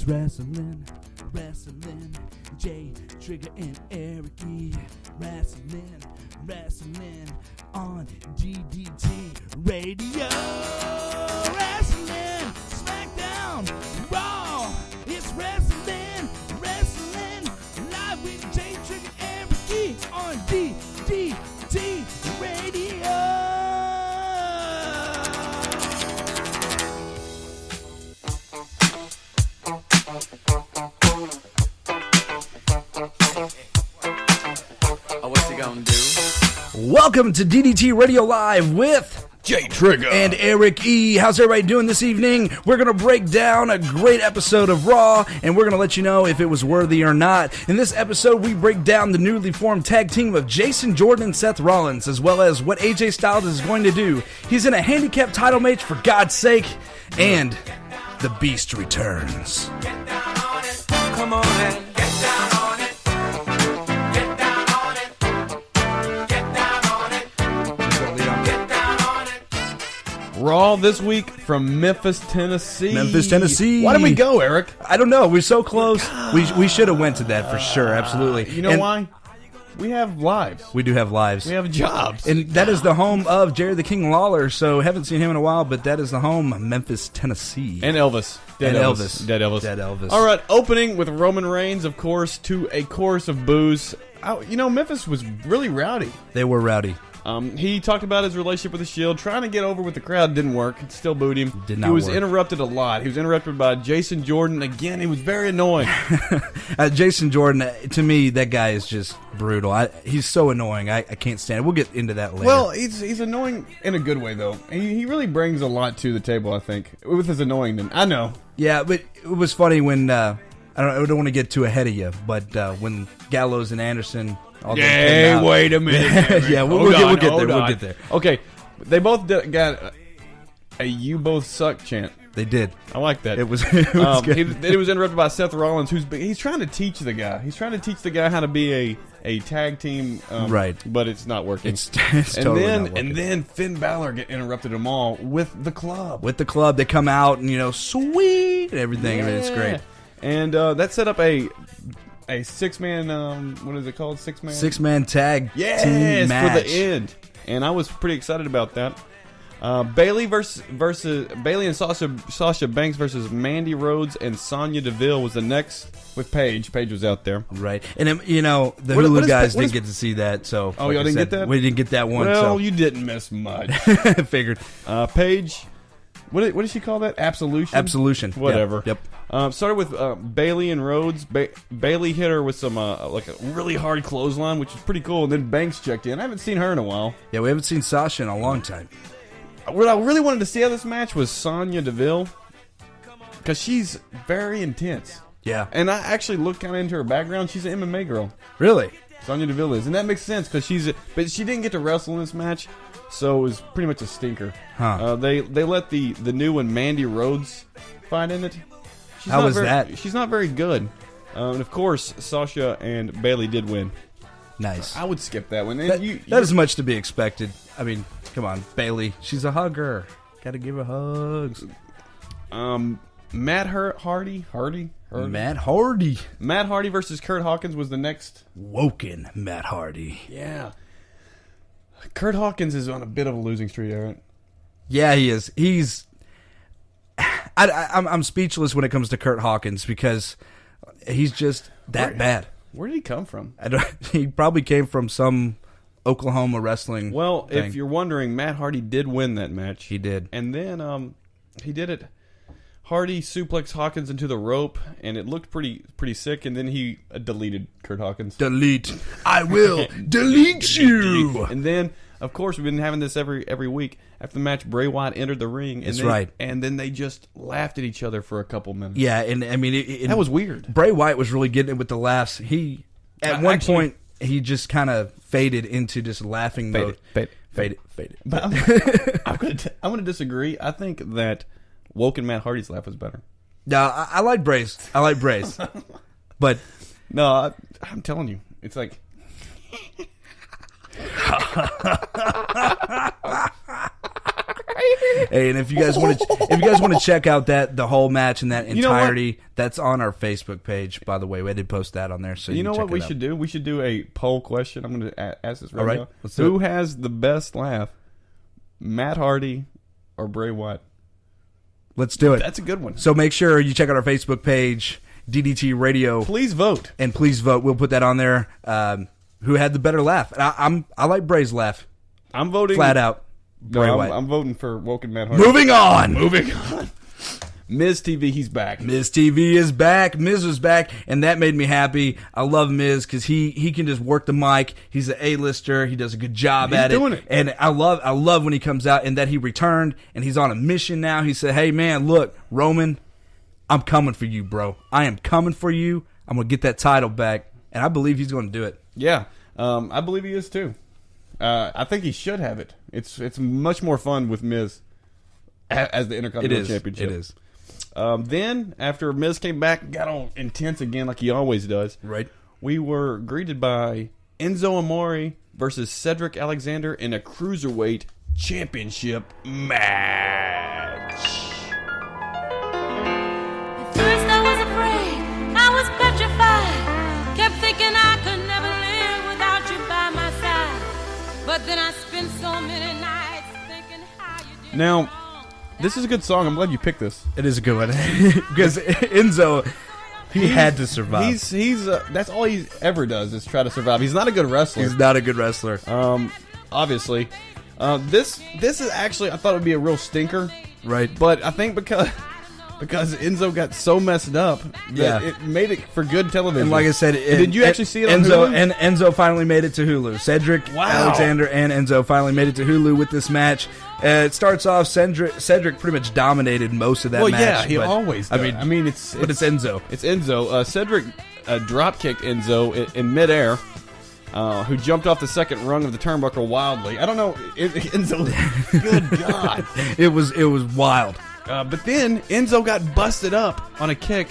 wrestling. Jay Trigger and Eric E. Wrestling on DDT Radio. Wrestling, SmackDown, Raw. It's wrestling, live with Jay Trigger and Eric E. on DDT Radio. What's he gonna do? Welcome to DDT Radio Live with Jay Trigger and Eric E. How's everybody doing this evening? We're going to break down a great episode of Raw, and we're going to let you know if it was worthy or not. In this episode, we break down the newly formed tag team of Jason Jordan and Seth Rollins, as well as what AJ Styles is going to do. He's in a handicap title match, for God's sake, and the Beast returns. Get down on it. Come on and get down on it. Get down on it. Get down on it. Get down on it. Raw this week from Memphis, Tennessee. Tennessee. Why did we go, Eric? I don't know. We're so close. We should have went to that for sure. Absolutely. You know why? We have lives. We do have lives. We have jobs. And that is the home of Jerry the King Lawler, so haven't seen him in a while, but that is the home of Memphis, Tennessee. And Elvis. Dead Elvis. All right, opening with Roman Reigns, of course, to a chorus of boos. Memphis was really rowdy. They were rowdy. He talked about his relationship with the Shield, trying to get over with the crowd. Didn't work. It still booed him. Did not He was work. interrupted a lot. He was interrupted by Jason Jordan. Again, he was very annoying. Jason Jordan, to me, that guy is just brutal. He's so annoying. I can't stand it. We'll get into that later. Well, he's annoying in a good way, though. He really brings a lot to the table, I think, with his annoying. I know. Yeah, but it was funny when, I don't want to get too ahead of you, but when Gallows and Anderson... Hey, wait a minute. Yeah, we'll get there. Okay, they both got a "You both suck" chant. They did. I like that. It was good. He was interrupted by Seth Rollins, he's trying to teach the guy. He's trying to teach the guy how to be a tag team, right? But it's not working. It's totally not working. And then Finn Balor interrupted them all with the club. With the club, they come out and sweet and everything. Yeah. I mean, it's great. And that set up a six-man, what is it called? Six-man tag team match. For the end. And I was pretty excited about that. Bailey and Sasha Banks versus Mandy Rhodes and Sonya Deville was the next with Paige. Paige was out there. Right. And, the Hulu guys didn't get to see that. So, y'all didn't get that? We didn't get that one. Well, you didn't miss much. Figured. Paige, what did she call that? Absolution? Whatever. Yep. Started with Bailey and Rhodes. Bailey hit her with some like a really hard clothesline, which was pretty cool. And then Banks checked in. I haven't seen her in a while. Yeah, we haven't seen Sasha in a long time. What I really wanted to see out of this match was Sonya Deville, because she's very intense. Yeah. And I actually looked kind of into her background. She's an MMA girl. Really? Sonya Deville is, and that makes sense because but she didn't get to wrestle in this match, so it was pretty much a stinker. Huh. They let the new one, Mandy Rhodes, fight in it. How was that? She's not very good. And of course, Sasha and Bailey did win. Nice. I would skip that one. That is much to be expected. I mean, come on, Bailey. She's a hugger. Got to give her hugs. Matt Hardy. Matt Hardy. Matt Hardy versus Kurt Hawkins was the next. Woken Matt Hardy. Yeah. Kurt Hawkins is on a bit of a losing streak, Aaron. Yeah, he is. I'm speechless when it comes to Kurt Hawkins because he's just bad. Where did he come from? He probably came from some Oklahoma wrestling. Well, thing. if you're wondering, Matt Hardy did win that match. He did, and then he did it. Hardy suplexed Hawkins into the rope, and it looked pretty sick. And then he deleted Kurt Hawkins. Delete. I will delete you. And then, of course, we've been having this every week. After the match, Bray Wyatt entered the ring. And right. And then they just laughed at each other for a couple minutes. Yeah, and I mean... that was weird. Bray Wyatt was really getting it with the laughs. At one point, he just kind of faded into just laughing mode. Faded. But I'm going to disagree. I think that Woken Matt Hardy's laugh was better. No, I like Bray's. But... No, I'm telling you. It's like... Hey, and if you guys want to check out the whole match in that entirety, that's on our Facebook page. By the way, we did post that on there. So you know can what check we it out. should do? We should do a poll question. I'm going to ask this right, All right, now. let's do Who it. has the best laugh, Matt Hardy or Bray Wyatt? Let's do it. That's a good one. So make sure you check out our Facebook page, DDT Radio, Please vote. and please vote. We'll put that on there. Who had the better laugh? And I like Bray's laugh, I'm voting flat out. Bray No, Wyatt. I'm voting for Woken Matt Hardy. Moving on. Moving on. Miz TV, he's back. Miz TV is back. Miz was back, and that made me happy. I love Miz because he can just work the mic. He's an A-lister. He does a good job He's at doing it. And I love when he comes out and that he returned and he's on a mission now. He said, "Hey man, look, Roman, I'm coming for you, bro. I am coming for you. I'm gonna get that title back." And I believe he's going to do it. Yeah, I believe he is too. I think he should have it. It's much more fun with Miz as the Intercontinental Championship. It is. Then, after Miz came back and got all intense again like he always does, Right. we were greeted by Enzo Amore versus Cedric Alexander in a Cruiserweight Championship match. At first I was afraid, I was petrified. Kept thinking I could never live without you by my side. But then I spent so many nights thinking how you did Now, wrong. this is a good song. I'm glad you picked this. It is a good one because Enzo, he had to survive. He's that's all he ever does is try to survive. He's not a good wrestler. He's not a good wrestler. Obviously. This is actually, I thought it would be a real stinker, Right. but I think because Enzo got so messed up that Yeah. it made it for good television. And like I said, did you actually see it on Enzo Hulu? and Enzo finally made it to Hulu. Cedric Wow. Alexander and Enzo finally made it to Hulu with this match. It starts off Cedric pretty much dominated most of that Well, match. yeah, he but, always does. I mean, it's Enzo. It's Enzo. Cedric drop kicked Enzo in midair, who jumped off the second rung of the turnbuckle wildly. I don't know, Enzo. Good God! It was wild. But then Enzo got busted up on a kick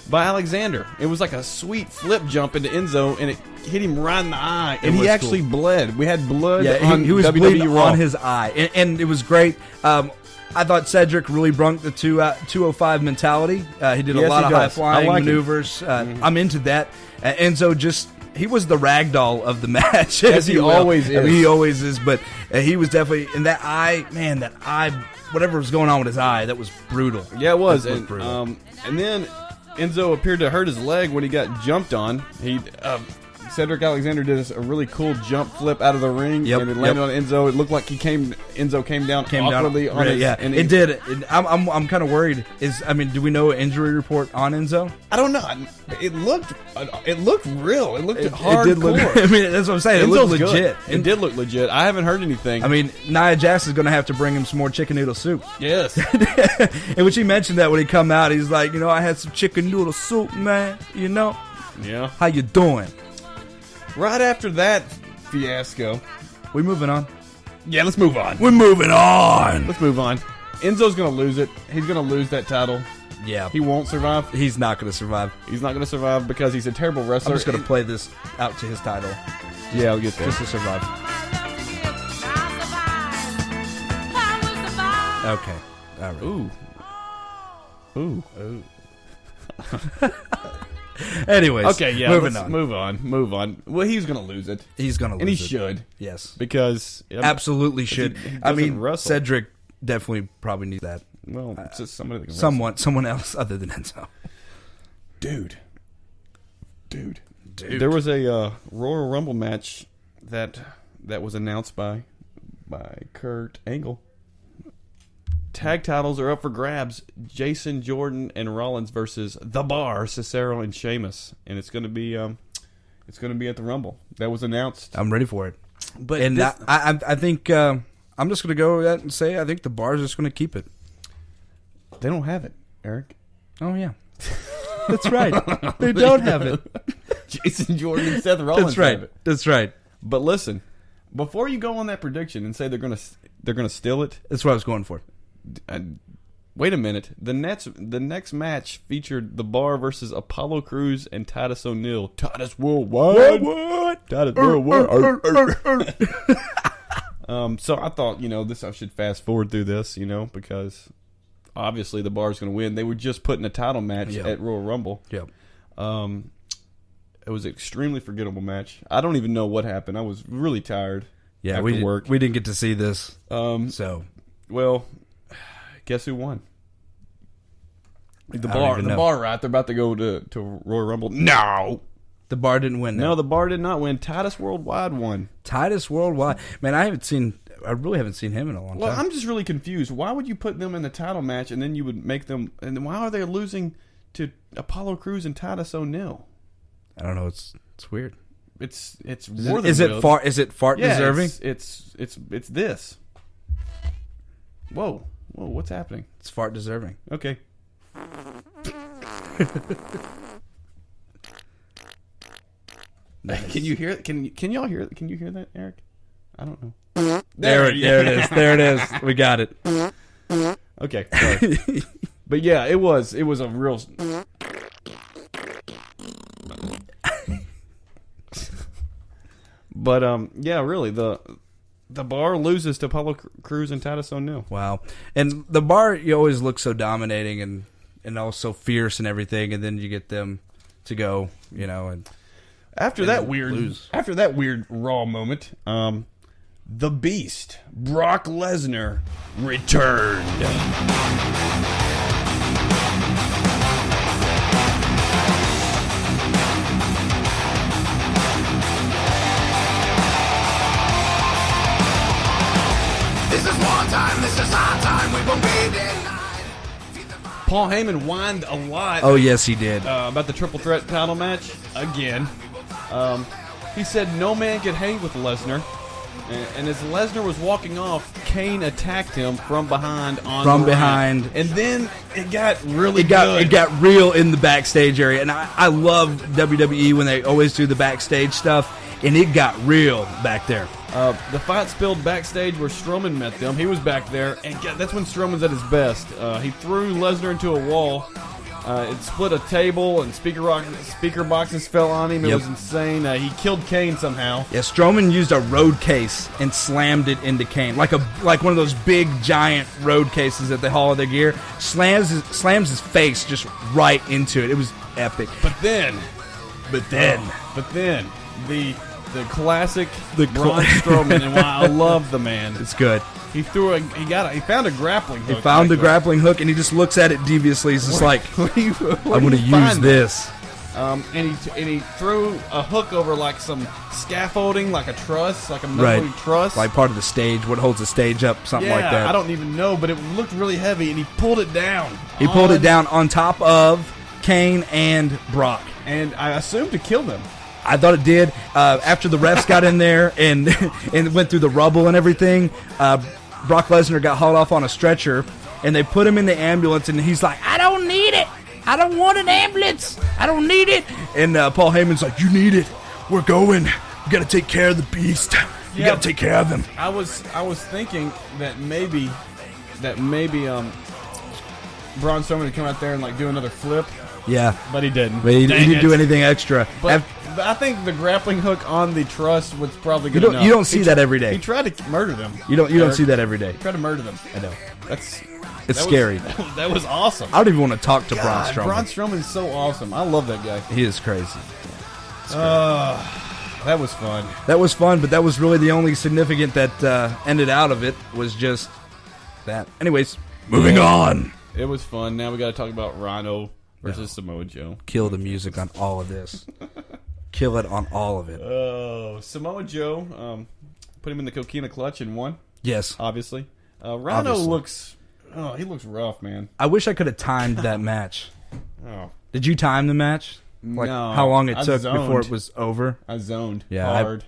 by Alexander. It was like a sweet flip jump into Enzo, and it hit him right in the eye, and he was actually bled. We had blood Yeah, on he was WWE bleeding Raw. on his eye, and it was great. I thought Cedric really brung the 205 mentality. He did a Yes, lot he of does. high flying I like it. maneuvers. I'm into that. Enzo he was the ragdoll of the match, As if he you will. always is. I mean, he always is, but he was definitely in that eye. Man, that eye, whatever was going on with his eye, that was brutal. Yeah, it was. That was And, brutal. and then Enzo appeared to hurt his leg when he got jumped on. Cedric Alexander did a really cool jump flip out of the ring, Yep, and it landed yep. on Enzo. It looked like Enzo came down awkwardly on Right, his. yeah, and it did. I'm kind of worried. Do we know an injury report on Enzo? I don't know. It looked real. It looked hardcore. It did look. I mean, that's what I'm saying. It Enzo's looked good. legit. It did look legit. I haven't heard anything. I mean, Nia Jax is going to have to bring him some more chicken noodle soup. yes. And when she mentioned that when he come out, he's like, I had some chicken noodle soup, man. Yeah. How you doing? Right after that fiasco. We moving on. Yeah, let's move on. We're moving on. Let's move on. Enzo's going to lose it. He's going to lose that title. Yeah, He won't survive. he's not going to survive. He's not going to survive because he's a terrible I'm wrestler. just going to play this out to his title Yeah, I'll get there. just to survive. Okay. All right. Ooh. Ooh. Anyways. Okay, yeah. Moving let's on. Move on. Well, he's going to lose it. He's going to lose And he it. should. Yes. Because. Absolutely should. he I doesn't mean, wrestle. Cedric definitely probably needs that. Well, it's just somebody that can wrestle. Someone else other than Enzo. Dude. There was a Royal Rumble match that was announced by Kurt Angle. Tag titles are up for grabs. Jason Jordan and Rollins versus The Bar, Cesaro and Sheamus, and it's going to be at the Rumble. That was announced. I'm ready for it. But And this- I think I'm just going to go with that and say I think the Bar's just going to keep it. they don't have it, Eric. Oh yeah, that's right. They don't have it. Jason Jordan and Seth Rollins That's right. have it. That's right. But listen, before you go on that prediction and say they're going to steal it, That's what I was going for. wait a minute. The next match featured The Bar versus Apollo Crews and Titus O'Neil. Titus Worldwide. What? Titus Worldwide. So I thought, I should fast forward through this, because obviously the Bar's going to win. They were just putting a title match at Royal Rumble. Yep. It was an extremely forgettable match. I don't even know what happened. I was really tired. Yeah, after work. We didn't get to see this. Well, guess who won? The I don't even know. Bar, right? They're about to go to Royal Rumble. No. The Bar didn't win. No, the Bar did not win. Titus Worldwide won. Titus Worldwide. Man, I really haven't seen him in a long Well, time. I'm just really confused. Why would you put them in the title match and then you would make them... And why are they losing to Apollo Crews and Titus O'Neil? I don't know. It's weird. It's Is more it, than is it weird. fart? Is it fart Yeah, deserving? It's this. Whoa, what's happening? It's fart deserving. Okay. Nice. Can you hear it? Can y'all hear it? Can you hear that, Eric? I don't know. There it is. There it is. We got it. Okay. Sorry. But yeah, it was a real. But yeah, really the Bar loses to Apollo Crews and Titus O'Neil. Wow. And the Bar, you always look so dominating and also fierce and everything, and then you get them to go, and After And that lose. weird Raw moment, the Beast Brock Lesnar returned. This is wartime, this is our time, we won't be denied. Paul Heyman whined a lot. oh yes, he did. About the triple threat title match again. He said no man could hang with Lesnar, and as Lesnar was walking off, Kane attacked him from behind. Behind. And then it got really It good. got real in the backstage area, and I love WWE when they always do the backstage stuff, and it got real back there. The fight spilled backstage where Strowman met them. He was back there, and that's when Strowman's at his best. He threw Lesnar into a wall. It split a table, and speaker boxes fell on him. It Yep. was insane. He killed Kane somehow. Yeah, Strowman used a road case and slammed it into Kane, like one of those big giant road cases that they haul their gear. Slams his face just right into it. It was epic. But then the classic Braun Strowman, and why I love the man. It's good. He found a grappling hook. He found a actually. grappling hook, and he just looks at it deviously. He's just like, Where do you I'm going to use find this. that? And he threw a hook over like some scaffolding, like a truss, like a Right. metal truss. Like part of the stage, what holds the stage up, something yeah, like that. I don't even know, but it looked really heavy, and he pulled it down. He pulled it down on top of Kane and Brock. and I assumed to kill them. I thought it did. After the refs got in there and went through the rubble and everything, Brock Lesnar got hauled off on a stretcher, and they put him in the ambulance, and he's like, I don't need it. I don't want an ambulance. I don't need it. And Paul Heyman's like, you need it. We're going. We got to take care of the beast. You Yeah. got to take care of him. I was thinking that maybe Braun Strowman would come out there and like do another flip, Yeah. but he didn't. But he Dang didn't it. do anything extra. But I think the grappling hook on the truss was probably good You don't- enough. you don't see He that every day. He tried to murder them. You don't see that every day. He tried to murder them. I know. That's It's that scary. Was, that was awesome. I don't even want to talk to Braun Strowman. Braun Strowman's so awesome. I love that guy. He is crazy. That was fun. That was fun, but that was really the only significant that ended out of it was just that. Anyways, moving on. It was fun. Now we got to talk about Rhino versus Samoa Joe. Kill the music on all of this. Kill it on all of it. Oh, Samoa Joe put him in the coquina clutch and won. Yes. Obviously, Rhino Obviously. looks. Oh, he looks rough, man. I wish I could have timed that match. Oh, Did you time the match? Like No, how long it I took zoned. before it was over? I zoned Yeah, hard.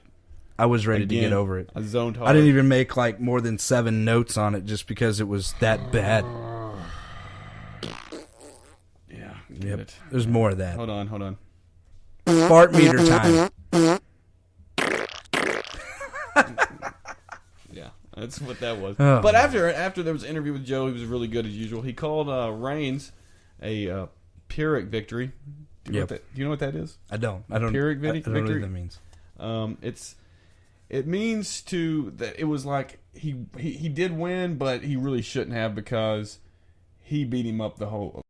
I was ready to Again, get over it. I zoned hard. I didn't even make like more than 7 notes on it just because it was that bad. Yeah, get Yep. it. There's more of that. Hold on. Fart meter time. Yeah, that's what that was. Oh. But after there was an interview with Joe, he was really good as usual. He called Reigns a Pyrrhic victory. Do you know what that is? I don't. Pyrrhic I don't know victory? what that means. It's It means that it was like he did win, but he really shouldn't have because he beat him up the whole